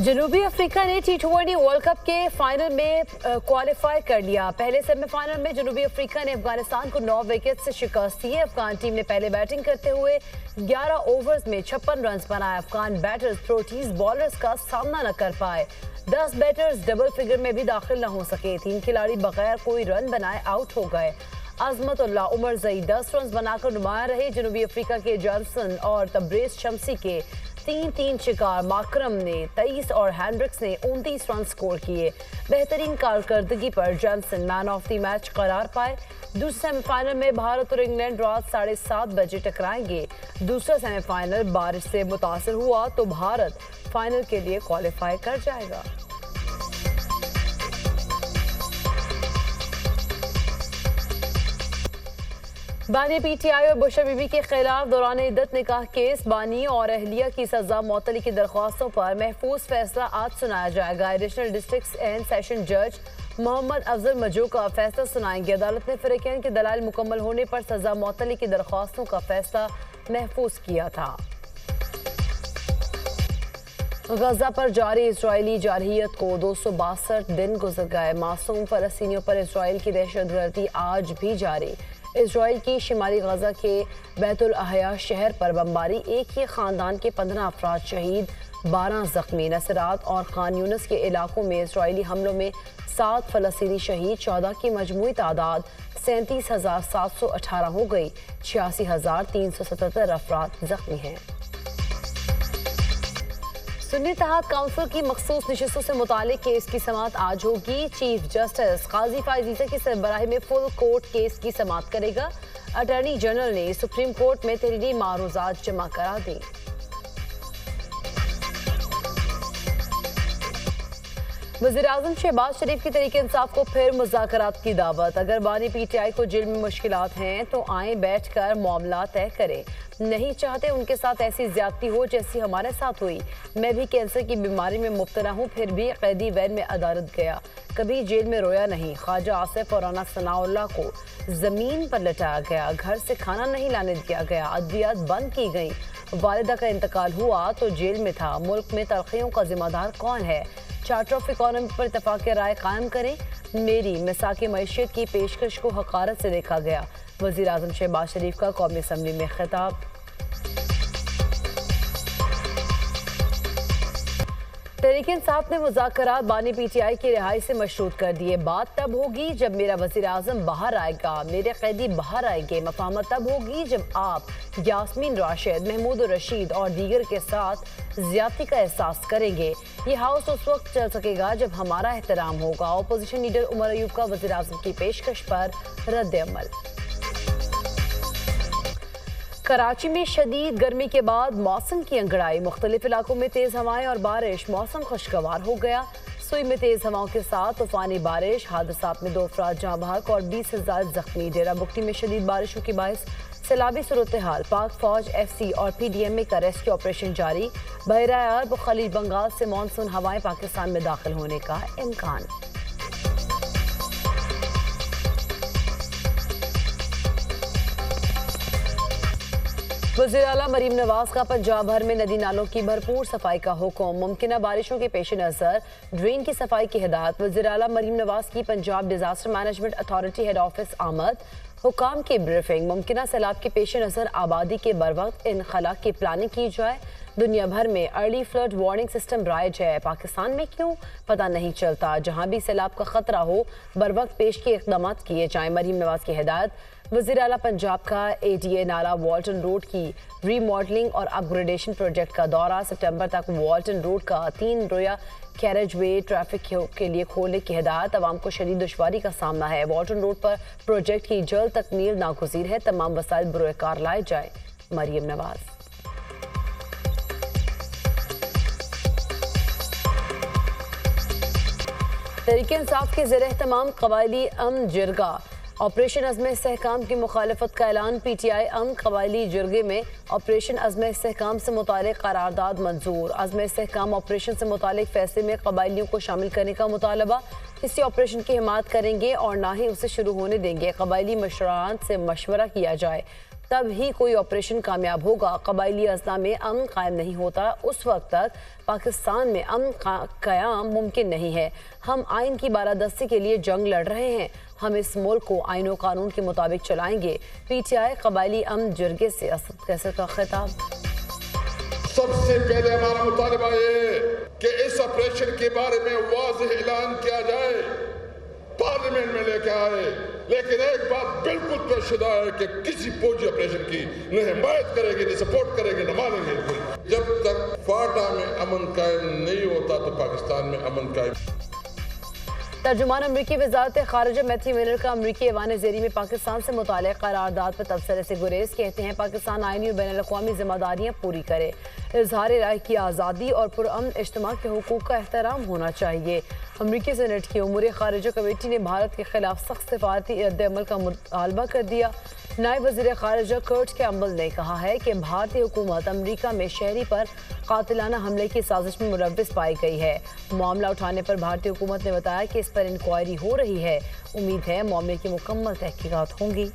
जनूबी अफ्रीका ने T20 world cup के फाइनल में क्वालिफाई कर लिया। पहले सेमीफाइनल में जनूबी अफ्रीका ने अफगानिस्तान को 9 विकेट से शिकस्त दी है। अफगान टीम ने पहले बैटिंग करते हुए 11 ओवर्स में 56 रन बनाए। अफगान बैटर्स प्रो-तेज बॉलर्स का सामना न कर पाए। 10 बैटर्स डबल फिगर में भी दाखिल न हो सके। 3 खिलाड़ी बगैर कोई रन बनाए आउट हो गए। अजमतुल्लाह उमरजई 10 रन बनाकर नुमाया रहे। जनूबी अफ्रीका के जॉनसन और तब्रेज शमसी के 3-3 शिकार। माकरम ने 23 और हैंड्रिक्स ने 29 रन स्कोर किए। बेहतरीन कारकर्दगी पर Johnson man of the match करार पाए। दूसरे सेमीफाइनल में भारत और इंग्लैंड रात 7:30 बजे टकराएंगे। दूसरा सेमीफाइनल बारिश से मुतासर हुआ तो भारत फाइनल के लिए क्वालिफाई कर जाएगा। बानी पीटीआई और बुशरा बीबी के खिलाफ दौरान इद्दत निकाह केस। बानी और अहलिया की सजा मौतली की दरख्वास्तों पर महफूज फैसला आज सुनाया जाएगा। एडिशनल डिस्ट्रिक्ट एंड सेशन जज मोहम्मद अफजल मजू का फैसला सुनाएंगे। अदालत ने फिरैन के दलाइल मुकम्मल होने पर सजा मौतली की दरख्वास्तों का फैसला महफूज किया था। गजा पर जारी इजरायली जारहियत को 262 दिन गुजर गए। मासूम फलस्तीनियों पर इसराइल की दहशतगर्दी आज भी जारी। इसराइल की शिमाली गजा के बैतुल अहया शहर पर बमबारी। एक ही खानदान के 15 अफराद शहीद, 12 जख्मी। नसरात और खान यूनिस के इलाकों में इसराइली हमलों में 7 फलस्तीनी शहीद। 14 की मजमूई तादाद 37,718 हो गई। 86,377 अफराद जख्मी हैं। सुन्नी तहत काउंसिल की मखसूस नशिस्तों से मुतालिक केस की समाअत आज होगी। चीफ जस्टिस काजी फायजीजा की सरबराही में फुल कोर्ट केस की समाअत करेगा। अटॉर्नी जनरल ने सुप्रीम कोर्ट में तहरीरी मारूजात जमा करा दी। वज़ीर-ए-आज़म शहबाज शरीफ की तहरीक इंसाफ को फिर मुज़ाकरात की दावत। अगर बानी पीटीआई को जेल में मुश्किलात हैं तो आए बैठकर मामला तय करें। नहीं चाहते उनके साथ ऐसी ज्यादती हो जैसी हमारे साथ हुई। मैं भी कैंसर की बीमारी में मुब्तला हूँ, फिर भी कैदी वैन में अदालत गया, कभी जेल में रोया नहीं। ख्वाजा आसिफ और राना सनाउल्लाह को जमीन पर लटाया गया। घर से खाना नहीं लाने दिया गया। अद्वियात बंद की गई। वालिदा का इंतकाल हुआ तो जेल में था। मुल्क में तलखियों का जिम्मेदार कौन है? चार्टर ऑफ इकोनॉमी पर इत्तफाक राय कायम करें। मेरी मिसाक मईशत की पेशकश को हकारत से देखा गया। वज़ीर-ए-आज़म शहबाज शरीफ का कौमी असम्बली में खिताब। तहरीक इंसाफ ने मुज़ाकरात बानी पीटीआई की रिहाई से मशरूत कर दिए। बात तब होगी जब मेरा वज़ीर-ए-आज़म बाहर आएगा, मेरे कैदी बाहर आएंगे। मफाहमत तब होगी जब आप यास्मीन राशिद, महमूद रशीद और दीगर के साथ ज्यादती का एहसास करेंगे। ये हाउस उस वक्त चल सकेगा जब हमारा एहतराम होगा। अपोजिशन लीडर उमर अयूब का वज़ीर-ए-आज़म की पेशकश पर रद्द अमल। कराची में शदीद गर्मी के बाद मौसम की अंगड़ाई। मुख्तलिफ इलाकों में तेज हवाएं और बारिश। मौसम खुशगवार हो गया। सुई में तेज हवाओं के साथ तूफानी बारिश। हादसात में 2 अफराद जाँ बहक और 20 से ज़ायद जख्मी। डेरा बुगटी में शदीद बारिशों की बाइस सैलाबी सूरत हाल। पाक फौज, FC और PDMA का रेस्क्यू ऑपरेशन जारी। बहरा अरब, खलीज बंगाल से मानसून हवाएं पाकिस्तान में दाखिल होने का इम्कान। वज़ीर आला मरीम नवाज का पंजाब भर में नदी नालों की भरपूर सफाई का हुक्म। मुमकिन बारिशों के पेश नज़र ड्रेन की सफाई की हिदायत। वज़ीर आला मरीम नवाज की Punjab disaster management authority head office आमद। हुकाम की ब्रीफिंग। मुमकिन सैलाब के पेश नज़र आबादी के बरवक्त इनखला की प्लानिंग की जाए। दुनिया भर में early flood warning system rise है, पाकिस्तान में क्यों पता नहीं चलता। जहां भी सैलाब का खतरा हो बरवक्त पेश के इक़दाम किए जाएं। मरीम नवाज की हिदायत। वज़ीर आला पंजाब का ADA नाला वाल्टन रोड की रीमॉडलिंग और अपग्रेडेशन प्रोजेक्ट का दौरा। सितंबर तक वाल्टन रोड का 3 रोया कैरेज वे ट्रैफिक के लिए खोलने की हिदायत। आवाम को शदीद दुश्वारी का सामना है। वाल्टन रोड पर प्रोजेक्ट की जल्द तकमील नागुज़ीर है। तमाम वसाइल बरोकार लाए जाए। मरीम नवाज। तहरीक इंसाफ के ज़ेर एहतमाम क़बायली अमन जिरगा। ऑपरेशन अज़्म इस्तेहकाम की मुखालफत का ऐलान। PTI अमन कबायली जिरगे में ऑपरेशन अज़्म इस्तेहकाम से मुतालिक करारदाद मंजूर। अज़्म इस्तेहकाम ऑपरेशन से मुतालिक फैसले में कबायलियों को शामिल करने का मुतालबा। किसी ऑपरेशन की हिमायत करेंगे और ना ही उसे शुरू होने देंगे। कबायली मशरान से मशवरा किया जाए। तब ही कोई ऑपरेशन कामयाब होगा। कबायली अजला में अमन कायम नहीं होता, उस वक्त तक पाकिस्तान में अमन कयाम मुमकिन नहीं है। हम आइन की बालादस्ती के लिए जंग लड़ रहे हैं। हम इस मुल्क को आइन और कानून के मुताबिक चलाएंगे। PTI कबायली अमन जरगे से असद कैसर का खिताब। सबसे पहले हमारा मुतालबा ये है कि इस ऑपरेशन के बारे में वाज़ेह ऐलान किया जाए, पार्लियामेंट में लेके आए। लेकिन एक बात बिल्कुल तयशुदा है कि किसी फौजी ऑपरेशन की न हिमायत करेगी, न सपोर्ट करेगी, न मानेंगे। जब तक फाटा में अमन कायम नहीं होता तो पाकिस्तान में अमन कायम। तर्जुमान अमरीकी वजारत खारिजा मैथ्यू मिलर का अमरीकी ऐवान ज़ेरी में पाकिस्तान से मुताल्लिक़ करारदाद पर तबसरे से गुरेज। कहते हैं पाकिस्तान आईनी और बैनुल अक़वामी ज़िम्मेदारियाँ पूरी करे। इज़हार राय की आज़ादी और पुरअमन इज्तिमा के हुकूक़ का एहतराम होना चाहिए। अमरीकी सेनेट की उमूर खारिजा कमेटी ने भारत के खिलाफ सख्त सफारती रद्द-ए-अमल का मुतालबा कर दिया। नायब वज़ीर खारिजा कर्ट कैम्बल ने कहा है कि भारतीय हुकूमत अमरीका में शहरी पर कातिलाना हमले की साजिश में मुलव्विस पाई गई है। मामला उठाने पर भारतीय हुकूमत ने बताया कि इस पर इंक्वायरी हो रही है। उम्मीद है मामले की मुकम्मल तहकीकात होंगी।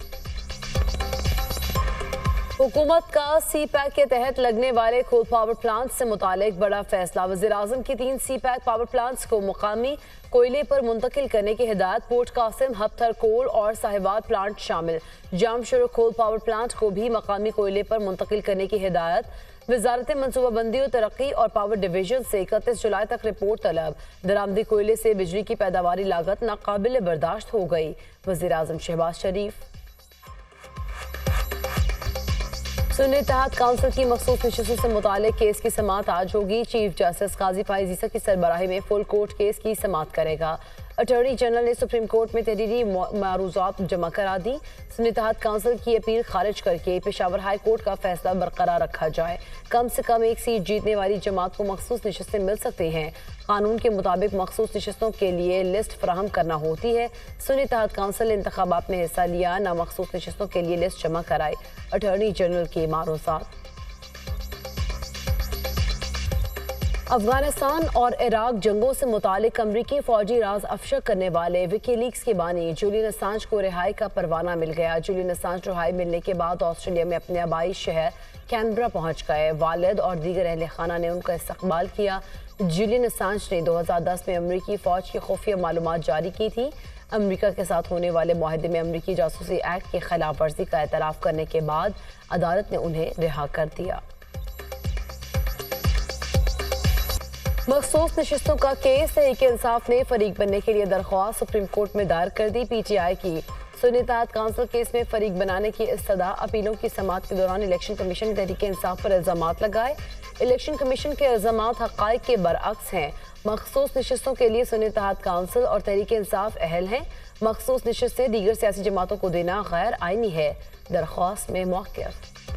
हुकूमत का CPEC के तहत लगने वाले कोल पावर प्लांट से मुतालिक बड़ा फैसला। वज़ीर-ए-आज़म की 3 CPEC पावर प्लांट्स को मुकामी कोयले पर मुंतकिल करने की हिदायत। पोर्ट कासिम, हफ्तर कोल और साहिवाल प्लांट शामिल। जामशुरू कोल पावर प्लांट को भी मकामी कोयले पर मुंतकिल करने की हिदायत। वजारत मनसूबाबंदी और तरक्की और पावर डिवीजन से 31 जुलाई तक रिपोर्ट तलब। दरामदी कोयले से बिजली की पैदावारी लागत नाकाबिल बर्दाश्त हो गई। वज़ीर-ए-आज़म शहबाज शरीफ। सुन्नी इत्तेहाद काउंसिल की मखसूस नशिस्तों से मुतालिक केस की समाअत आज होगी। चीफ जस्टिस काजी फाइज ईसा की सरबराही में फुल कोर्ट केस की समाअत करेगा। अटॉर्नी जनरल ने सुप्रीम कोर्ट में तहरीरी मारूजात जमा करा दी। सुन्नी इत्तेहाद काउंसिल की अपील खारिज करके पेशावर हाई कोर्ट का फैसला बरकरार रखा जाए। कम से कम एक सीट जीतने वाली जमात को मखसूस नशिस्तें मिल सकती हैं। कानून के मुताबिक मखसूस नशिस्तों के लिए लिस्ट फराहम करना होती है। सुन्नी इत्तेहाद काउंसिल इंतखाबात में हिस्सा लिया, ना मखसूस नशिस्तों के लिए लिस्ट जमा कराई। अटॉर्नी जनरल की मारूजात। अफगानिस्तान और इराक जंगों से मुतालिक अमरीकी फौजी राज अफशा करने वाले विकीलीक्स के बानी जूलियन असांज को रिहाई का परवाना मिल गया। जूलियन असांज रिहाई मिलने के बाद ऑस्ट्रेलिया में अपने आबाई शहर कैनबरा पहुंच गए। वालिद और दीगर अहले खाना ने उनका इस्तकबाल किया। जूलियन असांज ने 2010 में अमरीकी फौज की खुफिया मालूमात जारी की थी। अमरीका के साथ होने वाले मुआहदे में अमरीकी जासूसी एक्ट की खिलाफ वर्जी का एतराफ़ करने के बाद अदालत ने उन्हें रिहा कर दिया। मखसूस नशिस्तों का केस तहरीक-ए-इंसाफ ने फरीक बनने के लिए दरख्वास्त सुप्रीम कोर्ट में दायर कर दी। PTI की सुन्नी इत्तेहाद काउंसिल केस में फरीक बनाने की इस्तदा। अपीलों की समाअत के दौरान इलेक्शन कमीशन ने तहरीक-ए-इंसाफ पर इल्जामात लगाए। इलेक्शन कमीशन के इल्जामात हक़ाइक़ के बरअक्स हैं। मखसूस नशिस्तों के लिए सुन्नी इत्तेहाद काउंसिल और तहरीक-ए-इंसाफ अहल हैं। मखसूस नशिस्तें दीगर सियासी जमातों को देना गैर आइनी है। दरख्वास्त में मौक़िफ़।